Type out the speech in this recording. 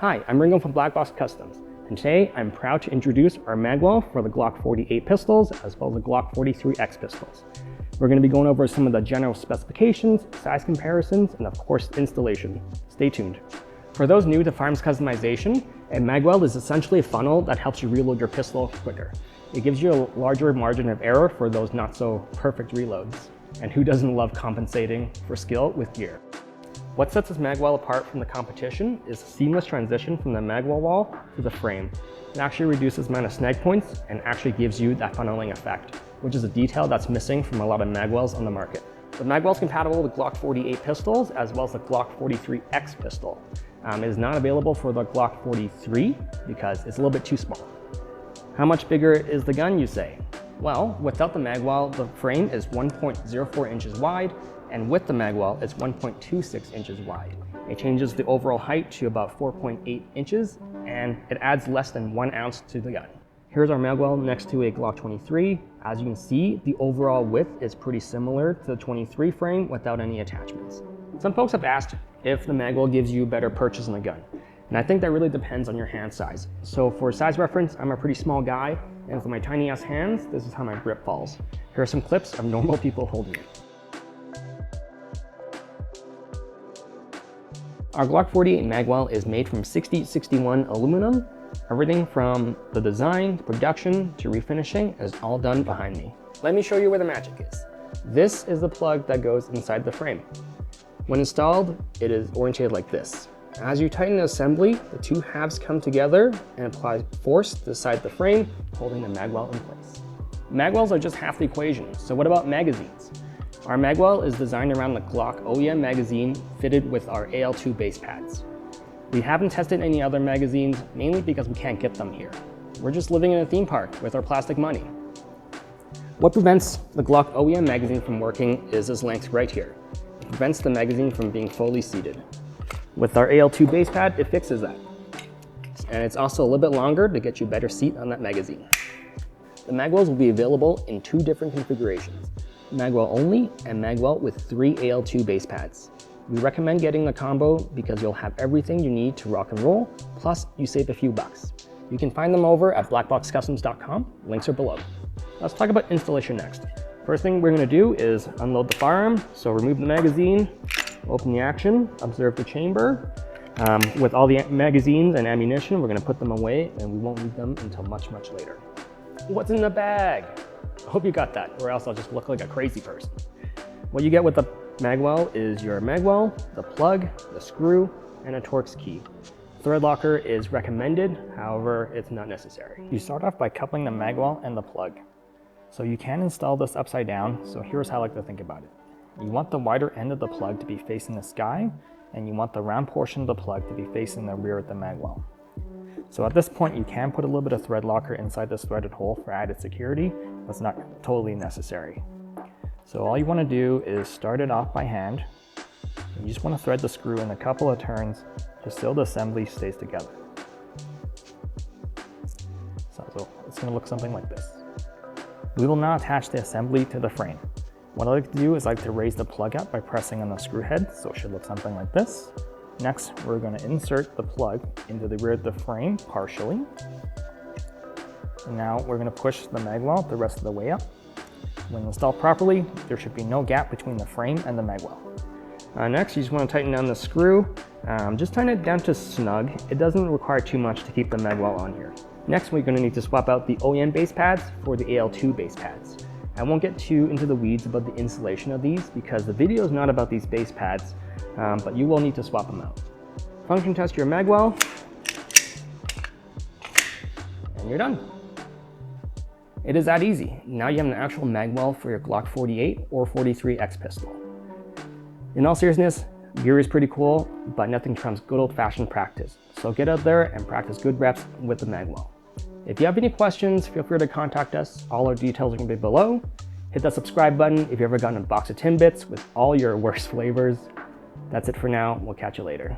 Hi, I'm Ringo from Black Box Customs, and today I'm proud to introduce our Magwell for the Glock 48 pistols as well as the Glock 43X pistols. We're going to be going over some of the general specifications, size comparisons, and of course installation. Stay tuned. For those new to firearms customization, a Magwell is essentially a funnel that helps you reload your pistol quicker. It gives you a larger margin of error for those not so perfect reloads. And who doesn't love compensating for skill with gear? What sets this Magwell apart from the competition is the seamless transition from the Magwell wall to the frame. It actually reduces the amount of snag points and actually gives you that funneling effect, which is a detail that's missing from a lot of Magwells on the market. The Magwell is compatible with Glock 48 pistols as well as the Glock 43X pistol. It is not available for the Glock 43 because it's a little bit too small. How much bigger is the gun, you say? Well, without the Magwell, the frame is 1.04 inches wide, and with the Magwell, it's 1.26 inches wide. It changes the overall height to about 4.8 inches, and it adds less than 1 ounce to the gun. Here's our Magwell next to a Glock 23. As you can see, the overall width is pretty similar to the 23 frame without any attachments. Some folks have asked if the Magwell gives you better purchase in the gun, and I think that really depends on your hand size. So for size reference, I'm a pretty small guy, and for my tiny ass hands, this is how my grip falls. Here are some clips of normal people holding it. Our Glock 48 Magwell is made from 6061 aluminum. Everything from the design, production, to refinishing is all done behind me. Let me show you where the magic is. This is the plug that goes inside the frame. When installed, it is oriented like this. As you tighten the assembly, the two halves come together and apply force to the side of the frame, holding the Magwell in place. Magwells are just half the equation, so what about magazines? Our Magwell is designed around the Glock OEM magazine fitted with our AL2 base pads. We haven't tested any other magazines, mainly because we can't get them here. We're just living in a theme park with our plastic money. What prevents the Glock OEM magazine from working is this length right here. It prevents the magazine from being fully seated. With our AL2 base pad, it fixes that. And it's also a little bit longer to get you a better seat on that magazine. The Magwells will be available in 2 different configurations. Magwell only and Magwell with 3 AL2 base pads. We recommend getting the combo because you'll have everything you need to rock and roll, plus you save a few bucks. You can find them over at blackboxcustoms.com, links are below. Let's talk about installation next. First thing we're gonna do is unload the firearm, so remove the magazine, open the action, observe the chamber. With all the magazines and ammunition, we're gonna put them away and we won't need them until much, much later. What's in the bag? I hope you got that, or else I'll just look like a crazy person. What you get with the Magwell is your Magwell, the plug, the screw, and a Torx key. Thread locker is recommended, however, it's not necessary. You start off by coupling the Magwell and the plug. So you can install this upside down, so here's how I like to think about it. You want the wider end of the plug to be facing the sky, and you want the round portion of the plug to be facing the rear of the Magwell. So at this point, you can put a little bit of thread locker inside this threaded hole for added security, but it's not totally necessary. So all you want to do is start it off by hand. You just want to thread the screw in a couple of turns just so the assembly stays together. So it's going to look something like this. We will now attach the assembly to the frame. What I like to do is I like to raise the plug up by pressing on the screw head, so it should look something like this. Next, we're going to insert the plug into the rear of the frame partially. And now we're going to push the Magwell the rest of the way up. When installed properly, there should be no gap between the frame and the Magwell. Next, you just want to tighten down the screw. Just tighten it down to snug. It doesn't require too much to keep the Magwell on here. Next, we're going to need to swap out the OEM base pads for the AL2 base pads. I won't get too into the weeds about the installation of these because the video is not about these base pads, but you will need to swap them out. Function test your Magwell, and you're done. It is that easy. Now you have an actual Magwell for your Glock 48 or 43X pistol. In all seriousness, gear is pretty cool, but nothing trumps good old-fashioned practice. So get out there and practice good reps with the Magwell. If you have any questions, feel free to contact us. All our details are going to be below. Hit that subscribe button if you've ever gotten a box of Timbits with all your worst flavors. That's it for now. We'll catch you later.